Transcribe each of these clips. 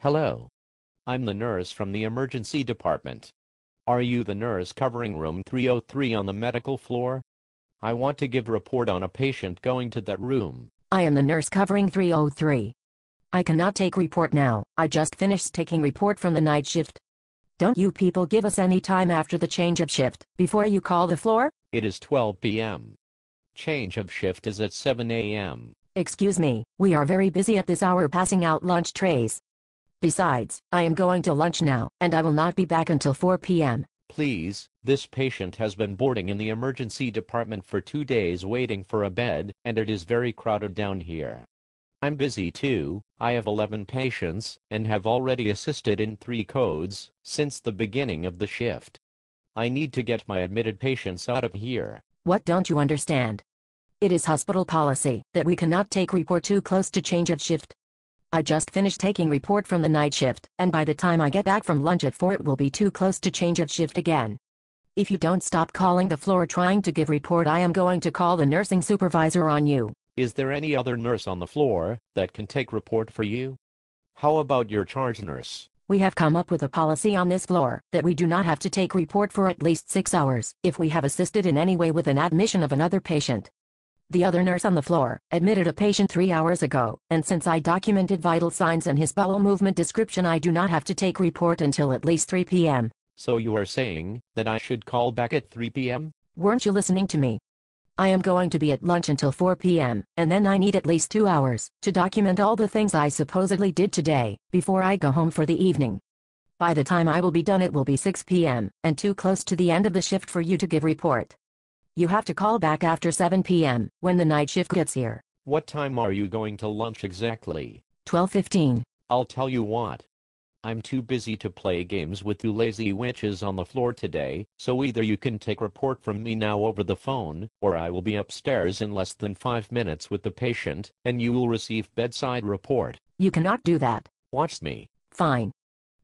Hello. I'm the nurse from the emergency department. Are you the nurse covering room 303 on the medical floor? I want to give a report on a patient going to that room. I am the nurse covering 303. I cannot take report now. I just finished taking report from the night shift. Don't you people give us any time after the change of shift, before you call the floor? It is 12 p.m. Change of shift is at 7 a.m. Excuse me, we are very busy at this hour passing out lunch trays. Besides, I am going to lunch now, and I will not be back until 4 p.m. Please, this patient has been boarding in the emergency department for 2 days waiting for a bed, and it is very crowded down here. I'm busy too. I have 11 patients, and have already assisted in 3 codes since the beginning of the shift. I need to get my admitted patients out of here. What don't you understand? It is hospital policy that we cannot take report too close to change of shift. I just finished taking report from the night shift, and by the time I get back from lunch at 4 it will be too close to change of shift again. If you don't stop calling the floor trying to give report, I am going to call the nursing supervisor on you. Is there any other nurse on the floor that can take report for you? How about your charge nurse? We have come up with a policy on this floor that we do not have to take report for at least 6 hours if we have assisted in any way with an admission of another patient. The other nurse on the floor admitted a patient 3 hours ago, and since I documented vital signs and his bowel movement description, I do not have to take report until at least 3 p.m. So you are saying that I should call back at 3 p.m.? Weren't you listening to me? I am going to be at lunch until 4 p.m., and then I need at least 2 hours to document all the things I supposedly did today, before I go home for the evening. By the time I will be done it will be 6 p.m., and too close to the end of the shift for you to give report. You have to call back after 7 p.m., when the night shift gets here. What time are you going to lunch exactly? 12:15. I'll tell you what. I'm too busy to play games with you lazy witches on the floor today, so either you can take report from me now over the phone, or I will be upstairs in less than 5 minutes with the patient, and you will receive bedside report. You cannot do that. Watch me. Fine.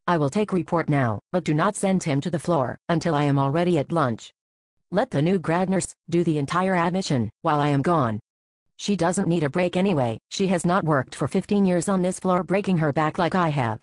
I will take report now, but do not send him to the floor until I am already at lunch. Let the new grad nurse do the entire admission while I am gone. She doesn't need a break anyway. She has not worked for 15 years on this floor breaking her back like I have.